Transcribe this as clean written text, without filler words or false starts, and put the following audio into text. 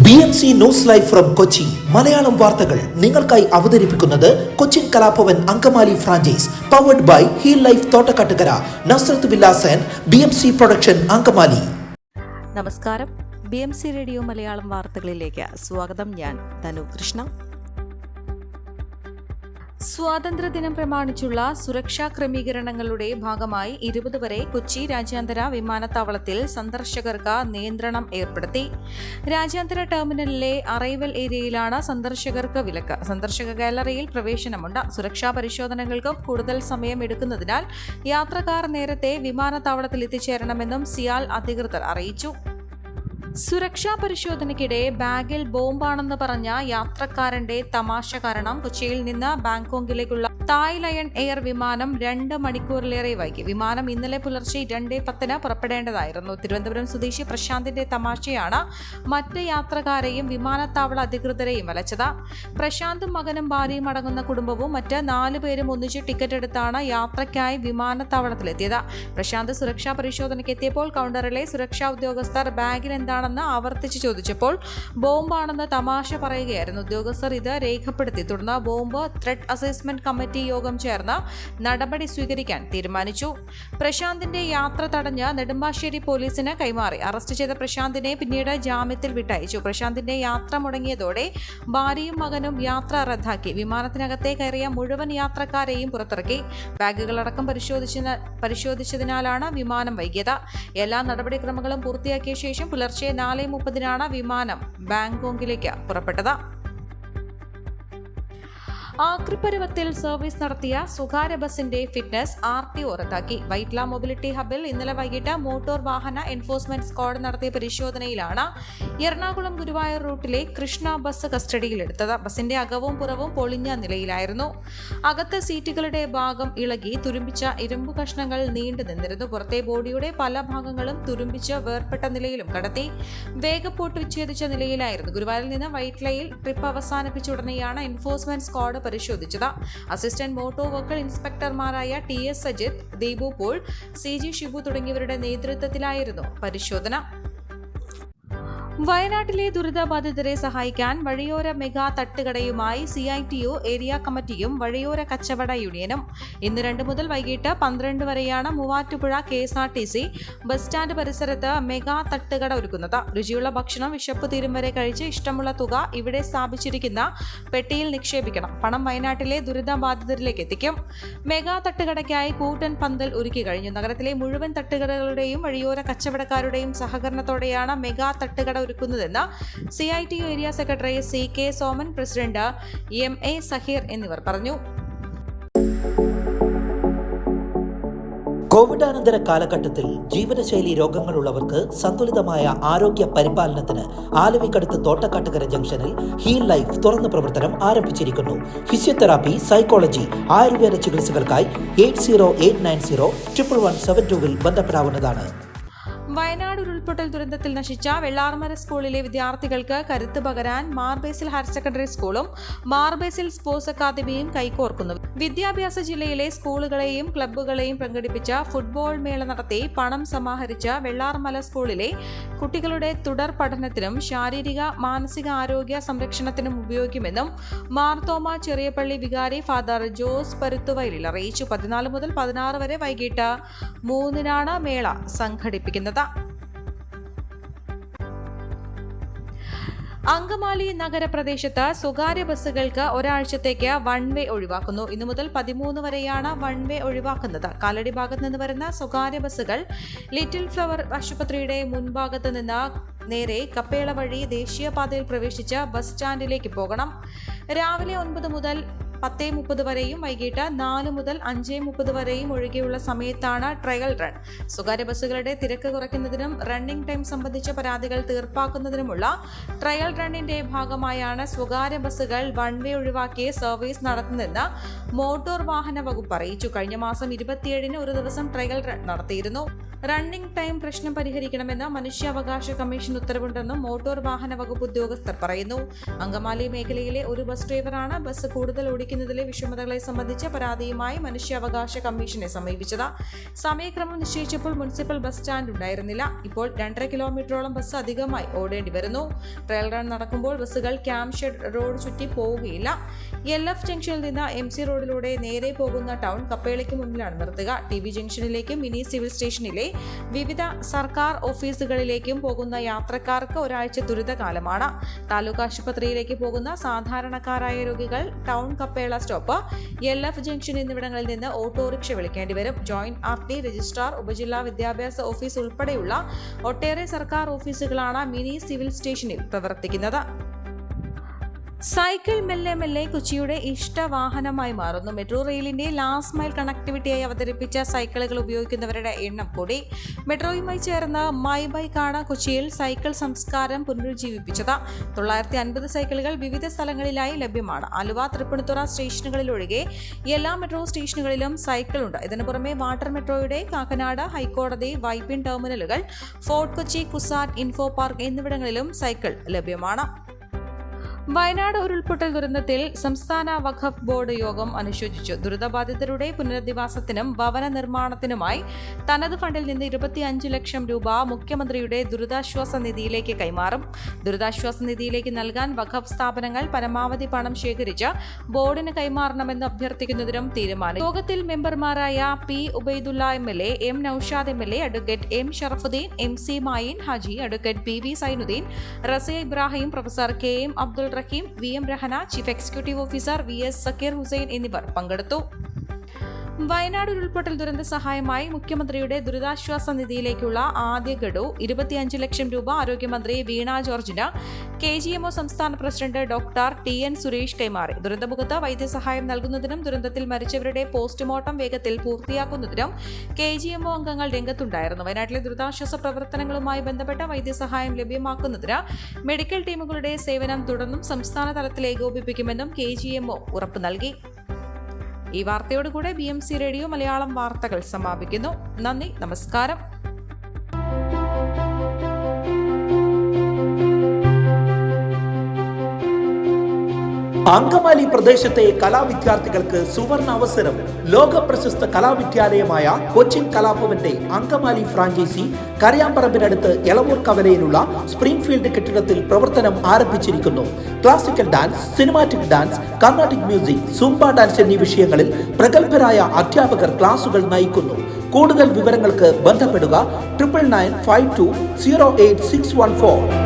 BMC news live from Kochi Malayalam വാർത്തകൾ നിങ്ങൾക്കായി അവതരിപ്പിക്കുന്നത് Cochin Kalabhavan Angamaly franchise powered by heal life Thottakattukara Nazareth villas and BMC production Angamaly. നമസ്കാരം, BMC radio Malayalam വാർത്തകളിലേക്ക് സ്വാഗതം. ഞാൻ ധനു കൃഷ്ണ. സ്വാതന്ത്ര്യദിനം പ്രമാണിച്ചുള്ള സുരക്ഷാ ക്രമീകരണങ്ങളുടെ ഭാഗമായി 20 വരെ കൊച്ചി രാജ്യാന്തര വിമാനത്താവളത്തിൽ സന്ദർശകർക്ക് നിയന്ത്രണം ഏർപ്പെടുത്തി. രാജ്യാന്തര ടെർമിനലിലെ അറൈവൽ ഏരിയയിലാണ് സന്ദർശകർക്ക് വിലക്ക്. സന്ദർശക ഗാലറിയിൽ പ്രവേശനമുണ്ട്. സുരക്ഷാ പരിശോധനകൾക്കും കൂടുതൽ സമയം എടുക്കുന്നതിനാൽ യാത്രക്കാർ നേരത്തെ വിമാനത്താവളത്തിൽ എത്തിച്ചേരണമെന്നും സിയാൽ അധികൃതർ അറിയിച്ചു. സുരക്ഷാ പരിശോധനയ്ക്കിടെ ബാഗിൽ ബോംബാണെന്ന് പറഞ്ഞ യാത്രക്കാരന്റെ തമാശ കാരണം കൊച്ചിയിൽ നിന്ന് ബാങ്കോക്കിലേക്കുള്ള തായ് ലയൺ എയർ വിമാനം 2 മണിക്കൂറിലേറെ വൈകി. വിമാനം ഇന്നലെ പുലർച്ചെ 2:10 പുറപ്പെടേണ്ടതായിരുന്നു. തിരുവനന്തപുരം സ്വദേശി പ്രശാന്തിന്റെ തമാശയാണ് മറ്റ് യാത്രക്കാരെയും വിമാനത്താവള അധികൃതരെയും വലച്ചത്. പ്രശാന്തും മകനും ഭാര്യയും അടങ്ങുന്ന കുടുംബവും മറ്റ് 4 പേരും ഒന്നിച്ച് ടിക്കറ്റ് എടുത്താണ് യാത്രയ്ക്കായി വിമാനത്താവളത്തിലെത്തിയത്. പ്രശാന്ത് സുരക്ഷാ പരിശോധനയ്ക്ക് എത്തിയപ്പോൾ കൗണ്ടറിലെ സുരക്ഷാ ഉദ്യോഗസ്ഥർ ബാഗിൽ എന്താണെന്ന് ആവർത്തിച്ച് ചോദിച്ചപ്പോൾ ബോംബാണെന്ന് തമാശ പറയുകയായിരുന്നു. ഉദ്യോഗസ്ഥർ ഇത് രേഖപ്പെടുത്തി. തുടർന്ന് ബോംബ് ത്രെഡ് അസസ്മെന്റ് കമ്മിറ്റി യോഗം ചേർന്ന് നടപടി സ്വീകരിക്കാൻ തീരുമാനിച്ചു. പ്രശാന്തിന്റെ യാത്ര തടഞ്ഞ് നെടുമ്പാശ്ശേരി പോലീസിന് കൈമാറി. അറസ്റ്റ് ചെയ്ത പ്രശാന്തിനെ പിന്നീട് ജാമ്യത്തിൽ വിട്ടയച്ചു. പ്രശാന്തിന്റെ യാത്ര മുടങ്ങിയതോടെ ഭാര്യയും മകനും യാത്ര റദ്ദാക്കി. വിമാനത്തിനകത്തെ കയറിയ മുഴുവൻ യാത്രക്കാരെയും പുറത്തിറക്കി. ബാഗുകളടക്കം പരിശോധിച്ചതിനാലാണ് വിമാനം വൈകിയത്. എല്ലാ നടപടിക്രമങ്ങളും പൂർത്തിയാക്കിയ ശേഷം പുലർച്ചെ 4:30 വിമാനം ബാങ്കോക്കിലേക്ക് പുറപ്പെട്ടത്. ആക്രിപ്പരുവത്തിൽ സർവീസ് നടത്തിയ സ്വകാര്യ ബസിന്റെ ഫിറ്റ്നസ് RTO റദ്ദാക്കി. വൈറ്റ്ല മൊബിലിറ്റി ഹബിൽ ഇന്നലെ വൈകിട്ട് മോട്ടോർ വാഹന എൻഫോഴ്സ്മെന്റ് സ്ക്വാഡ് നടത്തിയ പരിശോധനയിലാണ് എറണാകുളം ഗുരുവായൂർ റൂട്ടിലെ കൃഷ്ണ ബസ് കസ്റ്റഡിയിലെടുത്തത്. ബസിന്റെ അകവും പുറവും പൊളിഞ്ഞ നിലയിലായിരുന്നു. അകത്ത് സീറ്റുകളുടെ ഭാഗം ഇളകി തുരുമ്പിച്ച ഇരുമ്പു കഷ്ണങ്ങൾ നീണ്ടു നിന്നിരുന്നു. പുറത്തെ ബോഡിയുടെ പല ഭാഗങ്ങളും തുരുമ്പിച്ച് വേർപെട്ട നിലയിലും കടത്തി. വേഗപ്പോട്ട് വിച്ഛേദിച്ച നിലയിലായിരുന്നു. ഗുരുവായൂരിൽ നിന്ന് വൈറ്റ്ലയിൽ ട്രിപ്പ് അവസാനിപ്പിച്ച ഉടനെയാണ് എൻഫോഴ്സ്മെന്റ് സ്ക്വാഡ് പരിശോധിച്ചത്. അസിസ്റ്റന്റ് മോട്ടോർ വെഹിക്കിൾ ഇൻസ്പെക്ടർമാരായ TS സജിത്, ദീപു പോൾ, CG ഷിബു തുടങ്ങിയവരുടെ നേതൃത്വത്തിലായിരുന്നു പരിശോധന. വയനാട്ടിലെ ദുരിതബാധിതരെ സഹായിക്കാൻ വഴിയോര മെഗാ തട്ടുകടയുമായി CITU ഏരിയ കമ്മിറ്റിയും വഴിയോര കച്ചവട യൂണിയനും ഇന്ന് 2 മുതൽ വൈകിട്ട് 12 വരെയാണ് മൂവാറ്റുപുഴ KSRTC ബസ് സ്റ്റാൻഡ് പരിസരത്ത് മെഗാ തട്ടുകട ഒരുക്കുന്നത്. രുചിയുള്ള ഭക്ഷണം വിശപ്പ് തീരും വരെ കഴിച്ച് ഇഷ്ടമുള്ള തുക ഇവിടെ സ്ഥാപിച്ചിരിക്കുന്ന പെട്ടിയിൽ നിക്ഷേപിക്കണം. പണം വയനാട്ടിലെ ദുരിതബാധിതരിലേക്ക് എത്തിക്കും. മെഗാ തട്ടുകടയ്ക്കായി കൂറ്റൻ പന്തൽ ഒരുക്കി കഴിഞ്ഞു. നഗരത്തിലെ മുഴുവൻ തട്ടുകടകളുടെയും വഴിയോര കച്ചവടക്കാരുടെയും സഹകരണത്തോടെയാണ് മെഗാ തട്ടുകട ഒരുക്കുന്നതെന്ന് CITU area secretary CK Soman, president MA Saheer എന്നിവർ പറഞ്ഞു. കോവിഡാനന്തര കാലഘട്ടത്തിൽ ജീവിതശൈലി രോഗങ്ങളുള്ളവർക്ക് സന്തുലിതമായ ആരോഗ്യ പരിപാലനത്തിന് ആലുവയ്ക്കടുത്ത് തോട്ടക്കാട്ടുകര ജംഗ്ഷനിൽ ഹീൽ ലൈഫ് തുറന്ന പ്രവർത്തനം ആരംഭിച്ചിരിക്കുന്നു. ഫിസിയോതെറാപ്പി, സൈക്കോളജി, ആയുർവേദ ചികിത്സകൾക്കായി 8089011772 ബന്ധപ്പെടാവുന്നതാണ്. വയനാട് ഉരുൾപൊട്ടൽ ദുരന്തത്തിൽ നശിച്ച വെള്ളാർമര സ്കൂളിലെ വിദ്യാർത്ഥികൾക്ക് കരുത്ത് പകരാൻ മാർബേസിൽ ഹയർ സെക്കൻഡറി സ്കൂളും മാർബേസിൽ സ്പോർട്സ് അക്കാദമിയും കൈകോർക്കുന്നു. വിദ്യാഭ്യാസ ജില്ലയിലെ സ്കൂളുകളെയും ക്ലബ്ബുകളെയും സംഘടിപ്പിച്ച ഫുട്ബോൾ മേള നടത്തി പണം സമാഹരിച്ച വെള്ളാർമല സ്കൂളിലെ കുട്ടികളുടെ തുടർ പഠനത്തിനും ശാരീരിക മാനസിക ആരോഗ്യ സംരക്ഷണത്തിനും ഉപയോഗിക്കുമെന്നും മാർത്തോമ ചെറിയപ്പള്ളി വികാരി ഫാദർ ജോസ് പരുത്തുവയലിൽ അറിയിച്ചു. 14 മുതൽ 16 വരെ വൈകിട്ട് 3 മേള സംഘടിപ്പിക്കുന്നത്. അങ്കമാലി നഗരപ്രദേശത്ത് സ്വകാര്യ ബസ്സുകൾക്ക് ഒരാഴ്ചത്തേക്ക് 1 വേ ഒഴിവാക്കുന്നു. ഇന്നു മുതൽ 13 വരെയാണ് 1 വേ ഒഴിവാക്കുന്നത്. കാലടി ഭാഗത്ത് നിന്ന് വരുന്ന സ്വകാര്യ ബസ്സുകൾ ലിറ്റിൽ ഫ്ലവർ ആശുപത്രിയുടെ മുൻഭാഗത്ത് നിന്ന് നേരെ കപ്പേള വഴി ദേശീയപാതയിൽ പ്രവേശിച്ച് ബസ് സ്റ്റാൻഡിലേക്ക് പോകണം. രാവിലെ 9 മുതൽ 10:30 വരെയും വൈകിട്ട് 4 മുതൽ 5:30 വരെയും ഒഴികെയുള്ള സമയത്താണ് ട്രയൽ റൺ. സ്വകാര്യ ബസ്സുകളുടെ തിരക്ക് കുറയ്ക്കുന്നതിനും റണ്ണിംഗ് ടൈം സംബന്ധിച്ച പരാതികൾ തീർപ്പാക്കുന്നതിനുമുള്ള ട്രയൽ റണ്ണിന്റെ ഭാഗമായാണ് സ്വകാര്യ ബസ്സുകൾ 1 വേ ഒഴിവാക്കി സർവീസ് നടത്തുന്നതെന്ന് മോട്ടോർ വാഹന വകുപ്പ് അറിയിച്ചു. കഴിഞ്ഞ മാസം 27-ന് ഒരു ദിവസം ട്രയൽ റൺ നടത്തിയിരുന്നു. റണ്ണിംഗ് ടൈം പ്രശ്നം പരിഹരിക്കണമെന്ന് മനുഷ്യാവകാശ കമ്മീഷൻ ഉത്തരവുണ്ടെന്നും മോട്ടോർ വാഹന വകുപ്പ് ഉദ്യോഗസ്ഥർ പറയുന്നു. അങ്കമാലി മേഖലയിലെ ഒരു ബസ് ഡ്രൈവറാണ് ബസ് കൂടുതൽ ഓടിക്കുന്നതിലെ വിഷമതകളെ സംബന്ധിച്ച് പരാതിയുമായി മനുഷ്യാവകാശ കമ്മീഷനെ സമീപിച്ചത്. സമയക്രമം നിശ്ചയിച്ചപ്പോൾ മുനിസിപ്പൽ ബസ് സ്റ്റാൻഡ് ഉണ്ടായിരുന്നില്ല. ഇപ്പോൾ 2.5 കിലോമീറ്ററോളം ബസ് അധികമായി ഓടേണ്ടി വരുന്നു. ട്രയൽ റൺ നടക്കുമ്പോൾ ബസ്സുകൾ ക്യാമ്പ് ഷെഡ് റോഡ് ചുറ്റി പോവുകയില്ല. LF ജംഗ്ഷനിൽ നിന്ന് MC റോഡിലൂടെ നേരെ പോകുന്ന ടൗൺ കപ്പേളയ്ക്ക് മുന്നിലാണ് നിർത്തുക. TB ജംഗ്ഷനിലേക്കും മിനി സിവിൽ സ്റ്റേഷനിലെ വിവിധ സർക്കാർ ഓഫീസുകളിലേക്കും പോകുന്ന യാത്രക്കാർക്ക് ഒരാഴ്ച ദുരിതകാലമാണ്. താലൂക്ക് ആശുപത്രിയിലേക്ക് പോകുന്ന സാധാരണക്കാരായ രോഗികൾ town Kappela stop, LF junction എന്നിവിടങ്ങളിൽ നിന്ന് ഓട്ടോറിക്ഷ വിളിക്കേണ്ടി വരും. ജോയിന്റ് RT രജിസ്ട്രാർ, ഉപജില്ലാ വിദ്യാഭ്യാസ ഓഫീസ് ഉൾപ്പെടെയുള്ള ഒട്ടേറെ സർക്കാർ ഓഫീസുകളാണ് മിനി സിവിൽ സ്റ്റേഷനിൽ പ്രവർത്തിക്കുന്നത്. സൈക്കിൾ മെല്ലെ മെല്ലെ കൊച്ചിയുടെ ഇഷ്ടവാഹനമായി മാറുന്നു. മെട്രോ റെയിലിന്റെ ലാസ്റ്റ് മൈൽ കണക്ടിവിറ്റിയായി അവതരിപ്പിച്ച സൈക്കിളുകൾ ഉപയോഗിക്കുന്നവരുടെ എണ്ണം കൂടി. മെട്രോയുമായി ചേർന്ന് മൈ ബൈക്കാണ് കൊച്ചിയിൽ സൈക്കിൾ സംസ്കാരം പുനരുജ്ജീവിപ്പിച്ചത്. 950 സൈക്കിളുകൾ വിവിധ സ്ഥലങ്ങളിലായി ലഭ്യമാണ്. ആലുവ, തൃപ്പൂണിത്തുറ സ്റ്റേഷനുകളിലൊഴികെ എല്ലാ മെട്രോ സ്റ്റേഷനുകളിലും സൈക്കിളുണ്ട്. ഇതിനു പുറമെ വാട്ടർ മെട്രോയുടെ കാക്കനാട്, ഹൈക്കോടതി, വൈപ്പിൻ ടെർമിനലുകൾ, fort Kochi, CUSAT, info park എന്നിവിടങ്ങളിലും സൈക്കിൾ ലഭ്യമാണ്. വയനാട് ഉരുൾപൊട്ടൽ ദുരന്തത്തിൽ സംസ്ഥാന വഖഫ് ബോർഡ് യോഗം അനുശോചിച്ചു. ദുരിതബാധിതരുടെ പുനരധിവാസത്തിനും ഭവന നിർമ്മാണത്തിനുമായി തനത് ഫണ്ടിൽ നിന്ന് 25 ലക്ഷം രൂപ മുഖ്യമന്ത്രിയുടെ ദുരിതാശ്വാസ നിധിയിലേക്ക് കൈമാറും. ദുരിതാശ്വാസ നിധിയിലേക്ക് നൽകാൻ വഖഫ് സ്ഥാപനങ്ങൾ പരമാവധി പണം ശേഖരിച്ച് ബോർഡിന് കൈമാറണമെന്ന് അഭ്യർത്ഥിക്കുന്നതിനും തീരുമാനം. യോഗത്തിൽ മെമ്പർമാരായ P. Ubaidulla MLA, M. Noushad MLA, advocate M. Sharafuddin, MC Mayin Haji, advocate PV Zainuddin, Rasiya Ibrahim, professor KM Abdul Rahim, VM Rahana, chief executive officer VS Sakir Hussain എന്നിവർ പങ്കെടുത്തു. വയനാട് ഉരുൾപൊട്ടൽ ദുരന്ത സഹായമായി മുഖ്യമന്ത്രിയുടെ ദുരിതാശ്വാസ നിധിയിലേക്കുള്ള ആദ്യ ഗഡു 25 ലക്ഷം രൂപ ആരോഗ്യമന്ത്രി വീണ ജോർജിന് KGMO സംസ്ഥാന പ്രസിഡന്റ് ഡോക്ടർ TN സുരേഷ് കൈമാറി. ദുരന്തമുഖത്ത് വൈദ്യസഹായം നൽകുന്നതിനും ദുരന്തത്തിൽ മരിച്ചവരുടെ പോസ്റ്റ്മോർട്ടം വേഗത്തിൽ പൂർത്തിയാക്കുന്നതിനും KGMO അംഗങ്ങൾ രംഗത്തുണ്ടായിരുന്നു. വയനാട്ടിലെ ദുരിതാശ്വാസ പ്രവർത്തനങ്ങളുമായി ബന്ധപ്പെട്ട വൈദ്യസഹായം ലഭ്യമാക്കുന്നതിന് മെഡിക്കൽ ടീമുകളുടെ സേവനം തുടർന്നും സംസ്ഥാന തലത്തിൽ ഏകോപിപ്പിക്കുമെന്നും KGMO ഉറപ്പു നൽകി. ഈ വാർത്തയോടുകൂടെ BMC റേഡിയോ മലയാളം വാർത്തകൾ സമാപിക്കുന്നു. നന്ദി, നമസ്കാരം. അങ്കമാലി പ്രദേശത്തെ കലാവിദ്യാർത്ഥികൾക്ക് സുവർണ അവസരം. ലോക പ്രശസ്ത കലാവിദ്യാലയമായ കൊച്ചിൻ കലാഭവന്റെ അങ്കമാലി ഫ്രാഞ്ചൈസി കരയാമ്പറമ്പിനടുത്ത് എളവൂർ കവലയിലുള്ള സ്പ്രിംഗ്ഫീൽഡ് കെട്ടിടത്തിൽ പ്രവർത്തനം ആരംഭിച്ചിരിക്കുന്നു. Classical dance, cinematic dance, Carnatic music, Zumba dance എന്നീ വിഷയങ്ങളിൽ പ്രഗത്ഭരായ അധ്യാപകർ ക്ലാസുകൾ നയിക്കുന്നു. കൂടുതൽ വിവരങ്ങൾക്ക് ബന്ധപ്പെടുക 9995208614.